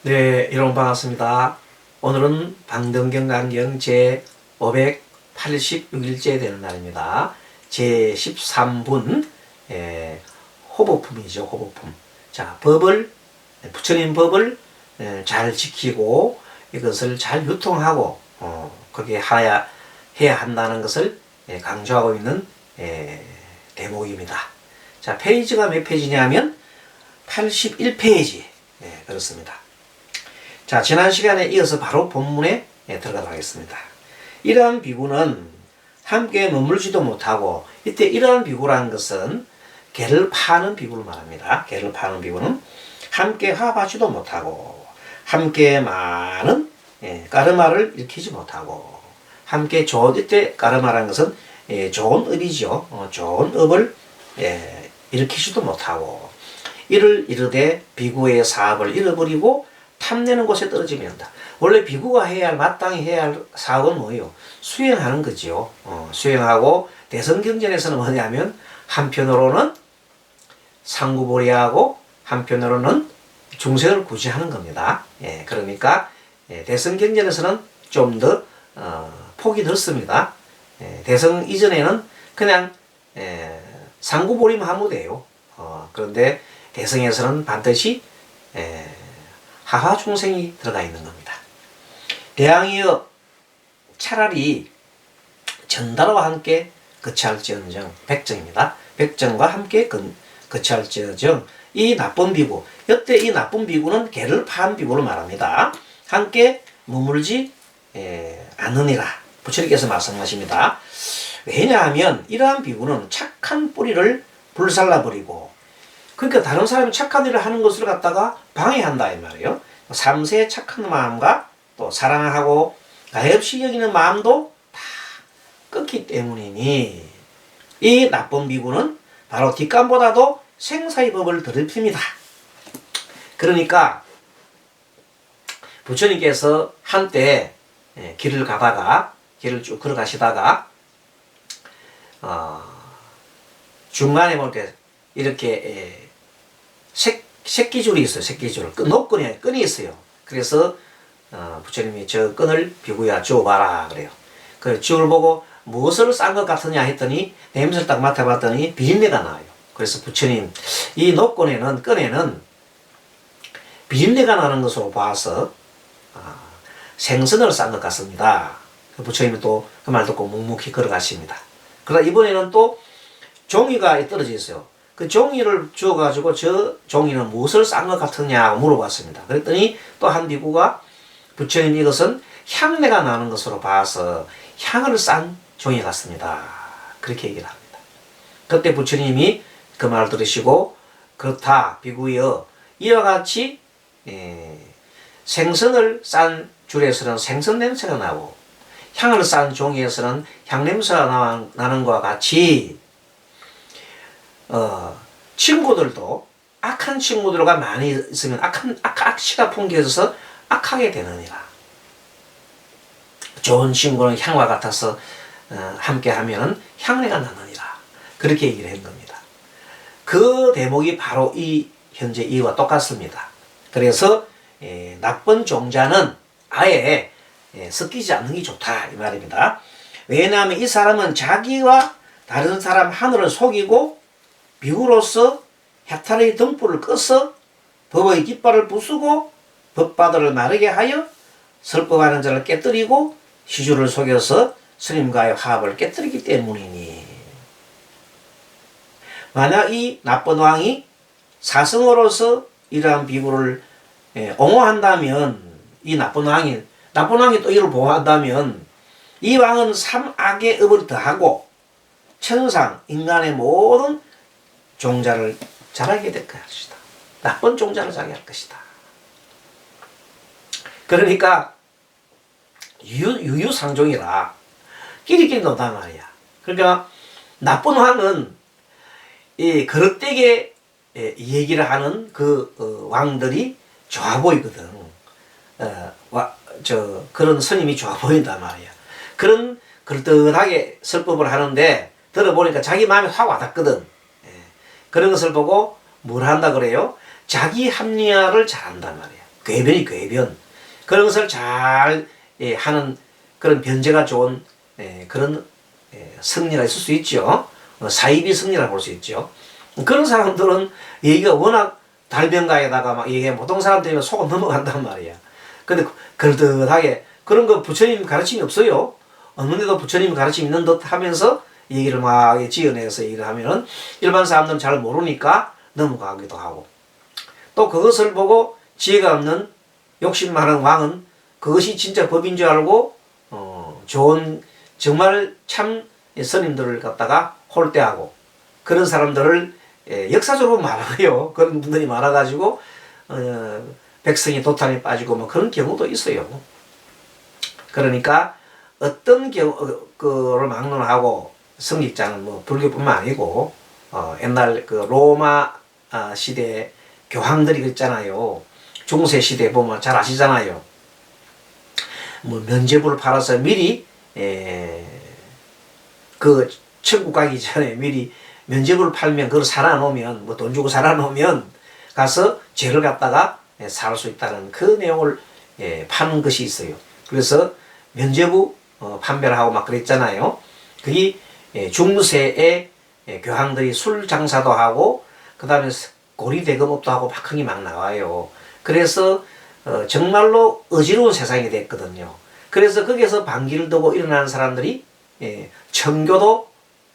네, 여러분 반갑습니다. 오늘은 방등경강경 제 586일째 되는 날입니다. 제 13분 호보품이죠. 호보품. 자, 부처님 법을 잘 지키고 이것을 잘 유통하고 그렇게 해야 한다는 것을 강조하고 있는 대목입니다. 자, 페이지가 몇 페이지냐면 81페이지. 그렇습니다. 자, 지난 시간에 이어서 바로 본문에 들어가도록 하겠습니다. 이러한 비구는 함께 머물지도 못하고, 이때 이러한 비구라는 것은 개를 파는 비구를 말합니다. 개를 파는 비구는 함께 화합하지도 못하고, 함께 많은 까르마를 일으키지 못하고, 함께 좋은, 이때 까르마라는 것은 좋은 업이죠. 좋은 업을 일으키지도 못하고, 이를 이르되 비구의 사업을 잃어버리고 탐내는 곳에 떨어지면 한다. 원래 비구가 해야 할, 마땅히 해야 할 사업은 뭐예요? 수행하는 거지요. 수행하고, 대성경전에서는 뭐냐면 한편으로는 상구보리하고 한편으로는 중생을 구제하는 겁니다. 그러니까 대성경전에서는 좀 더 폭이 넓습니다. 대성 이전에는 그냥 상구보리만 하면 돼요. 그런데 대성에서는 반드시 하하 중생이 들어가 있는 겁니다. 대왕이여 차라리 전다라와 함께 거치할지언정, 백정입니다. 백정과 함께 거치할지언정, 이 나쁜 비구, 이때 이 나쁜 비구는 개를 파한 비구를 말합니다. 함께 머물지 않으니라 부처님께서 말씀하십니다. 왜냐하면 이러한 비구는 착한 뿌리를 불살라버리고, 그러니까 다른 사람이 착한 일을 하는 것을 갖다가 방해한다 이 말이에요. 삼세의 착한 마음과 또 사랑하고 가엾이 여기는 마음도 다 끊기 때문이니, 이 나쁜 비구는 바로 뒷감보다도 생사의 법을 더럽힙니다. 그러니까 부처님께서 한때 길을 쭉 걸어가시다가 중간에 볼 때 이렇게 새끼줄이 있어요. 새끼줄. 끈이 있어요. 그래서 부처님이 저 끈을 비구야 주어봐라 그래요. 그 줄을 보고 무엇을 싼 것 같으냐 했더니 냄새를 딱 맡아봤더니 비린내가 나요. 그래서 부처님 이 끈에는 비린내가 나는 것으로 봐서 생선을 싼 것 같습니다. 부처님이 또 그 말 듣고 묵묵히 걸어가십니다. 그러다 이번에는 또 종이가 떨어져 있어요. 그 종이를 주어가지고 저 종이는 무엇을 싼 것 같으냐고 물어봤습니다. 그랬더니 또 한 비구가 부처님 이것은 향내가 나는 것으로 봐서 향을 싼 종이 같습니다. 그렇게 얘기를 합니다. 그때 부처님이 그 말을 들으시고, 그렇다 비구여, 이와 같이 생선을 싼 줄에서는 생선 냄새가 나고 향을 싼 종이에서는 향 냄새가 나는 것과 같이 친구들도 악한 친구들과 많이 있으면 악취가 풍겨져서 악하게 되느니라. 좋은 친구는 향과 같아서 함께 하면은 향내가 나느니라. 그렇게 얘기를 한 겁니다. 그 대목이 바로 이 현재 이와 똑같습니다. 그래서 나쁜 종자는 아예 섞이지 않는 게 좋다 이 말입니다. 왜냐하면 이 사람은 자기와 다른 사람 하늘을 속이고 비구로서 해탈의 등불을 꺼서 법의 깃발을 부수고 법바다를 마르게 하여 설법하는 자를 깨뜨리고 시주를 속여서 스님과의 화합을 깨뜨리기 때문이니, 만약 이 나쁜 왕이 사성으로서 이러한 비구를 옹호한다면, 이 나쁜 왕이 또 이를 보호한다면 이 왕은 삼악의 업을 더하고 천상 인간의 모든 종자를 잘하게 될 것이다. 나쁜 종자를 자게 할 것이다. 그러니까 유유상종이라 끼리끼리 논단 말이야. 그러니까 나쁜 왕은 이 거릇되게 얘기를 하는 그 왕들이 좋아 보이거든. 그런 스님이 좋아 보인단 말이야. 그런 그럴듯하게 설법을 하는데 들어보니까 자기 마음에 확 와닿거든. 그런 것을 보고 뭘 한다 그래요? 자기 합리화를 잘한단 말이에요. 궤변이 궤변. 그런 것을 잘 하는 그런 변제가 좋은 그런 승리가 있을 수 있죠. 사이비 승리라고 볼 수 있죠. 그런 사람들은 얘기가 워낙 달변가에다가 막 얘기하면 보통 사람들이 속아 넘어간단 말이야. 근데 그럴듯하게 그런 거 부처님 가르침이 없어요. 어느 데도 부처님 가르침이 있는 듯 하면서 얘기를 막 지어내서 얘기를 하면은 일반 사람들은 잘 모르니까 넘어가기도 하고, 또 그것을 보고 지혜가 없는 욕심 많은 왕은 그것이 진짜 법인 줄 알고 좋은 정말 참 스님들을 갖다가 홀대하고, 그런 사람들을 역사적으로 많아요. 그런 분들이 많아가지고 백성이 도탄에 빠지고 뭐 그런 경우도 있어요. 그러니까 어떤 경우를 막론하고 성직자는 뭐 불교뿐만 아니고 옛날 그 로마 시대 교황들이 그랬잖아요. 중세 시대 보면 잘 아시잖아요. 뭐 면죄부를 팔아서 미리 그 천국 가기 전에 미리 면죄부를 팔면 그걸 살아놓으면 뭐 돈 주고 살아놓으면 가서 죄를 갖다가 살 수 있다는 그 내용을 파는 것이 있어요. 그래서 면죄부 판매를 하고 막 그랬잖아요. 그게 중세에 교황들이 술 장사도 하고 그 다음에 고리 대금업도 하고 막 그게 막 나와요. 그래서 정말로 어지러운 세상이 됐거든요. 그래서 거기에서 반기를 두고 일어나는 사람들이 청교도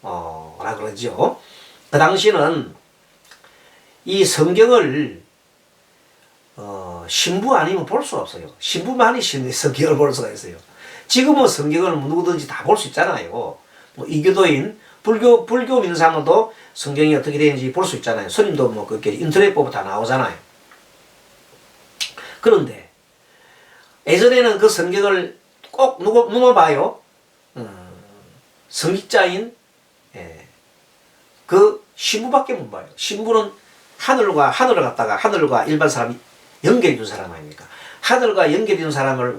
라 그러죠. 그 당시는 이 성경을 신부 아니면 볼 수 없어요. 신부만이 성경을 볼 수가 있어요. 지금은 성경을 누구든지 다 볼 수 있잖아요. 뭐 이교도인 불교 믿는 사람들도 성경이 어떻게 되는지 볼 수 있잖아요. 스님도 뭐 그렇게 인터넷 보면 다 나오잖아요. 그런데 예전에는 그 성경을 꼭 누가 봐요? 성직자인 그 신부밖에 못 봐요. 신부는 하늘을 갖다가 하늘과 일반 사람이 연결해 준 사람 아닙니까? 하늘과 연결해 준 사람을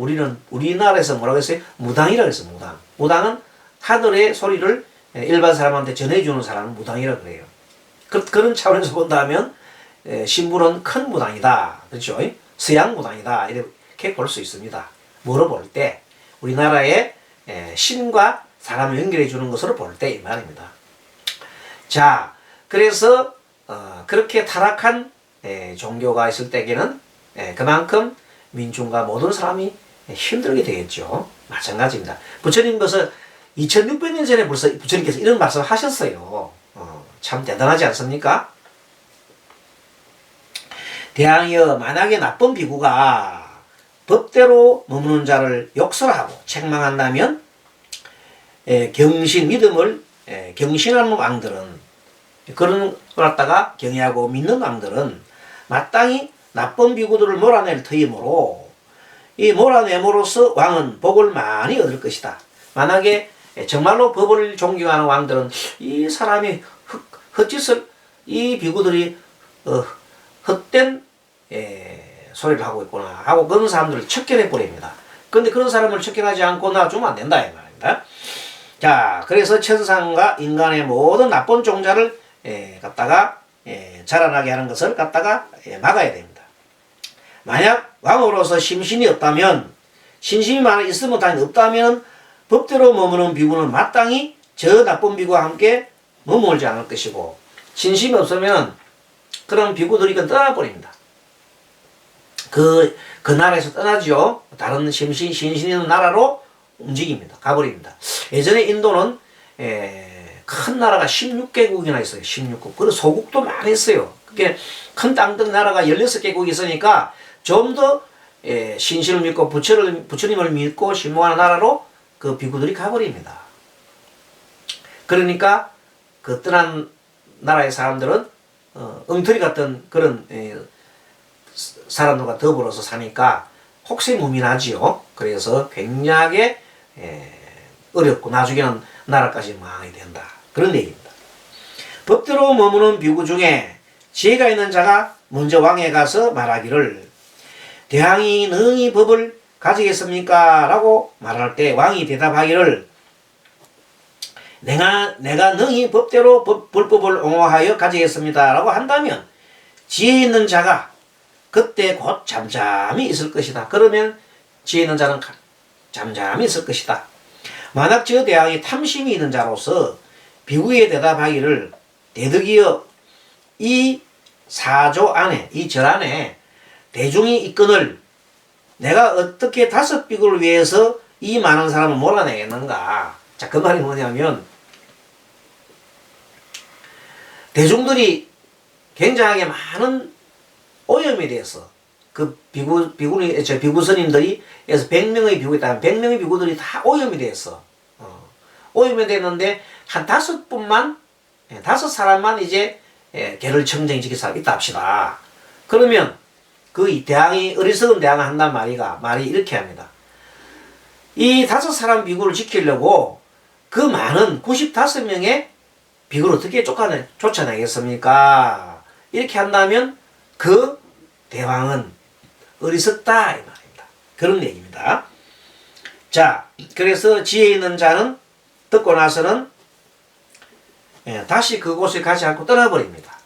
우리나라에서 뭐라고 했어요? 무당이라고 했어요. 무당은 하늘의 소리를 일반 사람한테 전해주는 사람은 무당이라고 그래요. 그런 차원에서 본다면 신부는 큰 무당이다. 그렇죠? 서양 무당이다. 이렇게 볼 수 있습니다. 뭐로 볼 때? 우리나라의 신과 사람을 연결해 주는 것으로 볼 때 이 말입니다. 자, 그래서 그렇게 타락한 종교가 있을 때에는 그만큼 민중과 모든 사람이 힘들게 되겠죠. 마찬가지입니다. 부처님 벌써 2600년 전에 벌써 부처님께서 이런 말씀을 하셨어요. 참 대단하지 않습니까? 대왕이여, 만약에 나쁜 비구가 법대로 머무는 자를 욕설하고 책망한다면 믿음을 경신하는 왕들은, 그런 걸 갖다가 경외하고 믿는 왕들은 마땅히 나쁜 비구들을 몰아낼 터이므로 이 몰아내므로써 왕은 복을 많이 얻을 것이다. 만약에 정말로 법을 존경하는 왕들은 이 사람이 헛짓을, 이 비구들이 헛된 소리를 하고 있구나 하고 그런 사람들을 척결해 버립니다. 그런데 그런 사람을 척결하지 않고 놔주면 안 된다 이 말입니다. 자, 그래서 천상과 인간의 모든 나쁜 종자를 갖다가 자라나게 하는 것을 갖다가 막아야 됩니다. 만약 왕으로서 심신이 없다면, 신심이 있으면 당연히 없다면 법대로 머무는 비구는 마땅히 저 나쁜 비구와 함께 머물지 않을 것이고, 신심이 없으면 그런 비구들이 떠나버립니다. 그 나라에서 떠나죠. 다른 신신이 있는 나라로 움직입니다. 가버립니다. 예전에 인도는 큰 나라가 16개국이나 있어요. 16국. 그리고 소국도 많이 있어요. 그게 큰 땅덩 나라가 16개국이 있으니까 좀 더 신신을 믿고 부처님을 믿고 신봉하는 나라로 그 비구들이 가버립니다. 그러니까 그 떠난 나라의 사람들은 엉터리 같은 그런 사람들과 더불어서 사니까 혹세무민하지요. 그래서 굉장히 어렵고 나중에는 나라까지 망하게 된다. 그런 얘기입니다. 법대로 머무는 비구 중에 지혜가 있는 자가 먼저 왕에 가서 말하기를 대왕이 능히 법을 가지겠습니까? 라고 말할 때 왕이 대답하기를 내가 능히 법대로 불법을 옹호하여 가지겠습니다. 라고 한다면 지혜 있는 자가 그때 곧 잠잠히 있을 것이다. 그러면 지혜 있는 자는 잠잠히 있을 것이다. 만약 저 대왕이 탐심이 있는 자로서 비구에 대답하기를 대득이여 이 사조 안에 이 절 안에 대중이 있거늘 내가 어떻게 5비구를 위해서 이 많은 사람을 몰아내겠는가. 자, 그 말이 뭐냐면 대중들이 굉장하게 많은 오염이 돼서 그 비구 스님들이 에서 100명의 비구가 있다면 100명의 비구들이 다 오염이 됐어. 오염이 됐는데 한 5분만 5사람만 이제 개를 청정히 지킬 사람이 있다 합시다. 그러면 그 대왕이 어리석은 대왕을 한단 말이 이렇게 합니다. 이 5사람 비구를 지키려고 그 많은 95명의 비구를 어떻게 쫓아내겠습니까? 이렇게 한다면 그 대왕은 어리석다 이 말입니다. 그런 얘기입니다. 자, 그래서 지혜 있는 자는 듣고 나서는 다시 그곳에 가지 않고 떠나버립니다.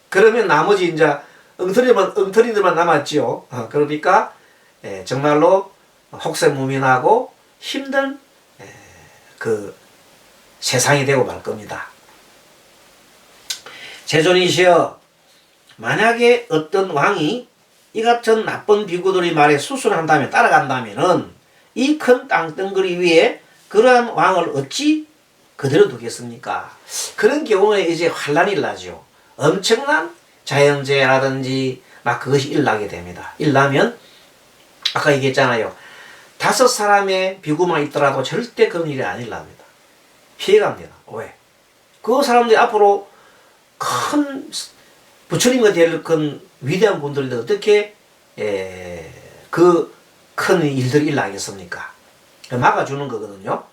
그러면 나머지 이제 엉터리들만 남았지요. 그러니까 정말로 혹세무민하고 힘든 그 세상이 되고 말 겁니다. 제존이시여 만약에 어떤 왕이 이 같은 나쁜 비구들의 말에 수순한다면 따라간다면은 이 큰 땅덩어리 위에 그러한 왕을 어찌 그대로 두겠습니까? 그런 경우에 이제 환란이 일나죠. 엄청난 자연재해라든지 막 그것이 일나게 됩니다. 일나면 아까 얘기했잖아요. 5사람의 비구만 있더라도 절대 그런 일이 안 일납니다. 피해갑니다. 왜? 그 사람들이 앞으로 큰 부처님과 될 큰 위대한 분들인데 어떻게 그 큰 일들이 일나겠습니까? 막아주는 거거든요.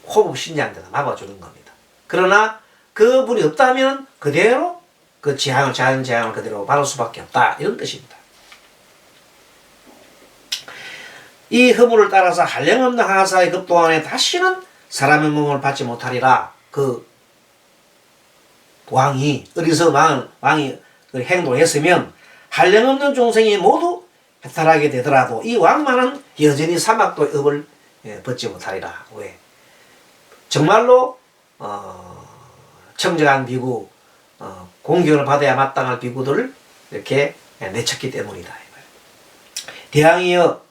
호흡 신장대가 막아주는 겁니다. 그러나 그분이 없다면 그대로 그 자연 재앙을 그대로 받을 수밖에 없다. 이런 뜻입니다. 이 허물을 따라서 한량없는 하사의 급동안에 다시는 사람의 몸을 받지 못하리라. 그 왕이 어리석은 왕이 행동을 했으면 한량없는 중생이 모두 해탈하게 되더라도 이 왕만은 여전히 사막도의 업을 벗지 못하리라. 왜? 정말로 청정한 비구, 공경을 받아야 마땅할 비구들을 이렇게 내쳤기 때문이다. 대왕이여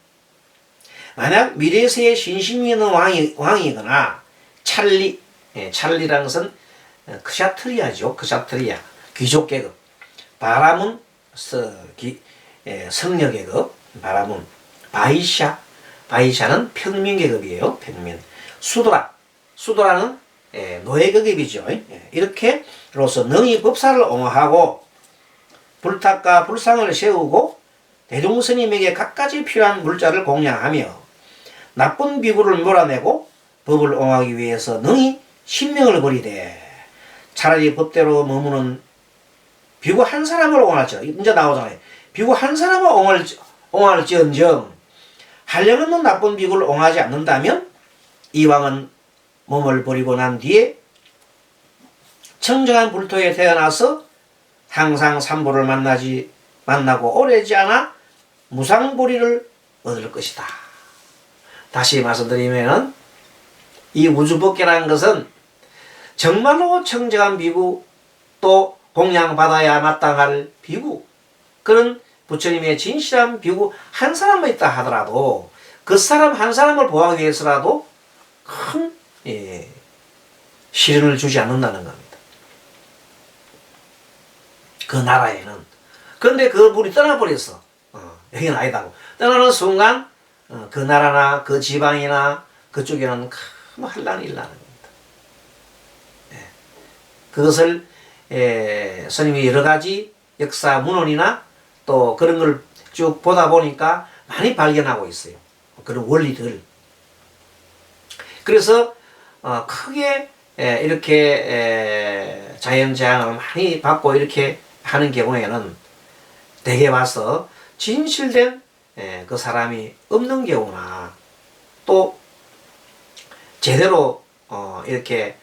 만약 미래세에 신심이 있는 왕이거나 찰리라는 것은 크샤트리아죠. 크샤트리아 귀족계급. 바라문 성녀계급. 바라문 바이샤는 평민계급이에요. 평민. 수도라는 노예계급이죠. 이렇게로서 능히 법사를 옹호하고 불탁과 불상을 세우고 대종스님에게 갖가지 필요한 물자를 공양하며 나쁜 비구를 몰아내고 법을 옹호하기 위해서 능히 신명을 버리되 차라리 법대로 머무는 비구 한 사람을 옹호할지어다. 이제 나오잖아요. 비구 한 사람을 옹호할지언정 한량없는 나쁜 비구를 옹호하지 않는다면 이 왕은 몸을 버리고 난 뒤에 청정한 불토에 태어나서 항상 산보를 만나고 오래지 않아 무상보리를 얻을 것이다. 다시 말씀드리면은 이 우주법계라는 것은 정말로 청정한 비구 또 공양받아야 마땅할 비구 그런 부처님의 진실한 비구 한 사람만 있다 하더라도 그 사람 한 사람을 보호하기 위해서라도 큰 시련을 주지 않는다는 겁니다. 그 나라에는. 그런데 그 분이 떠나버렸어. 여기는 아니다고. 떠나는 순간 그 나라나 그 지방이나 그쪽에는 큰 환란이 일어나는 겁니다. 그것을 스님이 여러 가지 역사 문헌이나 또 그런 걸 쭉 보다 보니까 많이 발견하고 있어요. 그런 원리들. 그래서 크게 이렇게 자연재앙을 많이 받고 이렇게 하는 경우에는 대개 와서 진실된 그 사람이 없는 경우나 또 제대로 이렇게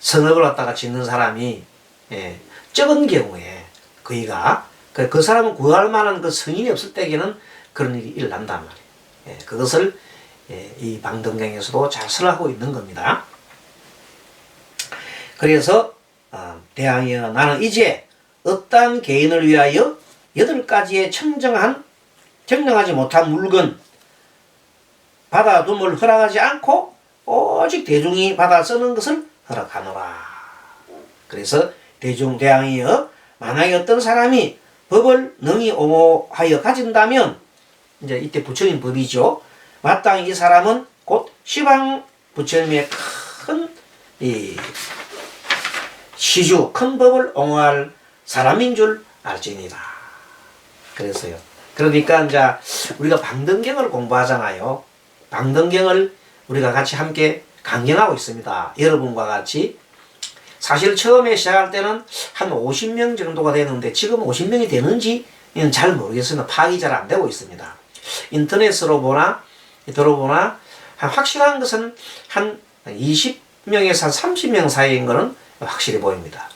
성업을 갖다가 짓는 사람이 적은 경우에 그이가 그 사람은 구할 만한 그 성인이 없을 때에는 그런 일이 일어난단 말이에요. 예, 그것을 이 방등경에서도 잘 설하고 있는 겁니다. 그래서 대항이여 나는 이제 어떠한 개인을 위하여 8가지의 청정하지 못한 물건 받아둠을 허락하지 않고 오직 대중이 받아 쓰는 것을 허락하노라. 그래서 대항이여 만약에 어떤 사람이 법을 능히 옹호하여 가진다면 이제 이때 부처님 법이죠. 마땅히 이 사람은 곧 시방 부처님의 큰 시주 큰 법을 옹호할 사람인 줄 알지니라. 그래서요. 그러니까 이제 우리가 방등경을 공부하잖아요. 방등경을 우리가 같이 함께 강연하고 있습니다. 여러분과 같이. 사실 처음에 시작할 때는 한 50명 정도가 되는데 지금 50명이 되는지는 잘 모르겠습니다. 파악이 잘 안 되고 있습니다. 인터넷으로 들어보나 확실한 것은 한 20명에서 한 30명 사이인 것은 확실히 보입니다.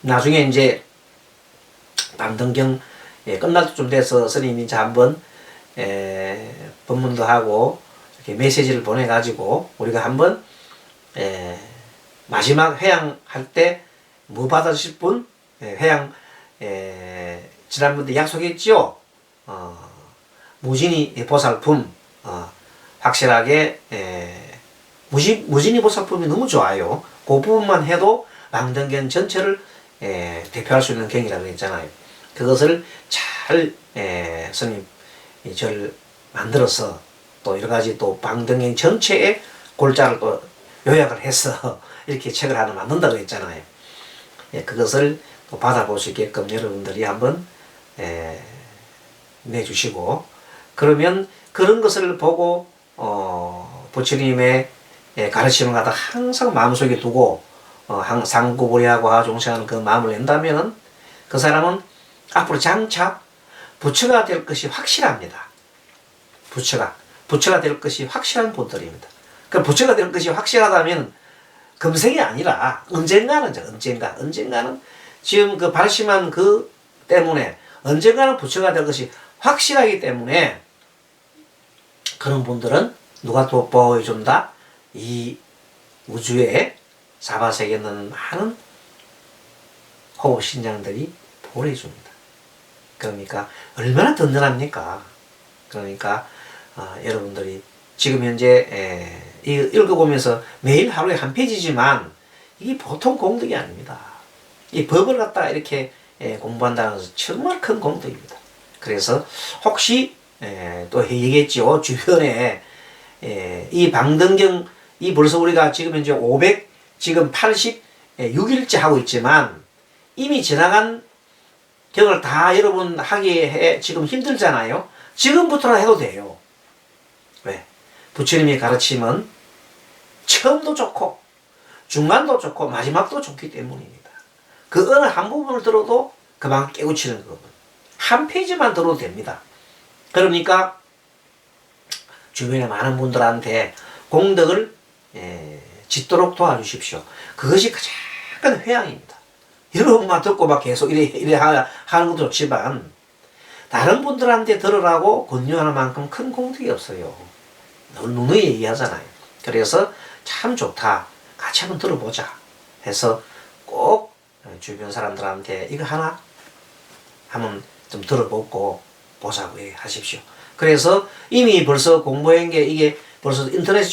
나중에 이제 방등경 끝날 때쯤 돼서 스님이 이제 한번 법문도 하고 이렇게 메시지를 보내가지고 우리가 한번 마지막 회양할 때 뭐 받으실 분 회양 지난번에 약속했지요. 무진이 보살품 확실하게 무진이 보살품이 너무 좋아요. 그 부분만 해도 방등경 전체를 대표할 수 있는 경이라고 했잖아요. 그것을 잘 스님 저를 만들어서 또 여러 가지 또 방등경 전체의 골자를 또 요약을 해서 이렇게 책을 하나 만든다고 했잖아요. 그것을 또 받아볼 수 있게끔 여러분들이 한번 내주시고 그러면 그런 것을 보고 부처님의 가르침을 갖다 항상 마음속에 두고 상구부리하고 하종생하는 그 마음을 낸다면 그 사람은 앞으로 장차 부처가 될 것이 확실합니다. 부처가 될 것이 확실한 분들입니다. 그 부처가 될 것이 확실하다면 금생이 아니라 언젠가는 지금 그 발심한 그 때문에 언젠가는 부처가 될 것이 확실하기 때문에 그런 분들은 누가 또 보여준다? 이 우주에 사바세계에 있는 많은 호흡신장들이 보호해줍니다. 그러니까 얼마나 든든합니까? 그러니까 여러분들이 지금 현재 읽어보면서 매일 하루에 한 페이지지만 이게 보통 공덕이 아닙니다. 이 법을 갖다가 이렇게 공부한다는 것은 정말 큰 공덕입니다. 그래서 혹시 또 얘기했죠. 주변에 이 방등경 이 벌써 우리가 지금 현재 86일째 하고 있지만 이미 지나간 경을 다 여러분 하기에 지금 힘들잖아요. 지금부터는 해도 돼요. 왜? 부처님의 가르침은 처음도 좋고 중간도 좋고 마지막도 좋기 때문입니다. 그 어느 한 부분을 들어도 그만 깨우치는 부분. 한 페이지만 들어도 됩니다. 그러니까 주변에 많은 분들한테 공덕을 짓도록 도와주십시오. 그것이 가장 큰 회양입니다. 여러분만 듣고 막 계속 이래 하는 것도 좋지만 다른 분들한테 들으라고 권유하는 만큼 큰 공덕이 없어요. 누누이 얘기하잖아요. 그래서 참 좋다. 같이 한번 들어보자 해서 꼭 주변 사람들한테 이거 하나 한번 좀 들어보고 보자고 하십시오. 그래서 이미 벌써 공부한 게 이게 벌써 인터넷에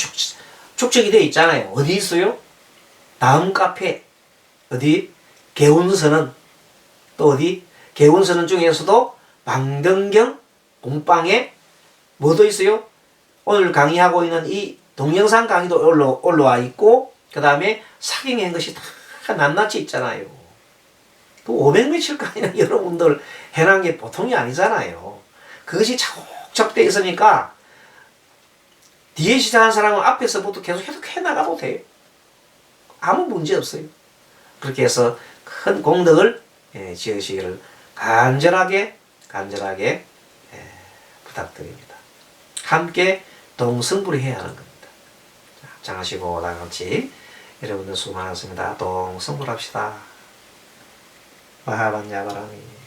축적이 되어 있잖아요. 어디 있어요? 다음 카페 어디? 개운서는 또 어디? 개운서는 중에서도 방등경 공방에 뭐도 있어요? 오늘 강의하고 있는 이 동영상 강의도 올라와 있고 그 다음에 사경한 것이 다 낱낱이 있잖아요. 그 500며칠 강의는 여러분들 해놓은 게 보통이 아니잖아요. 그것이 차곡차곡 돼 있으니까 뒤에 시작한 사람은 앞에서부터 계속 해나가도 돼요. 아무 문제 없어요. 그렇게 해서 큰 공덕을 지으시기를 간절하게 부탁드립니다. 함께 동성불이해야 하는 겁니다. 장하시고 다 같이 여러분들 수고 많았습니다. 동성불합시다. 마하반야바라미.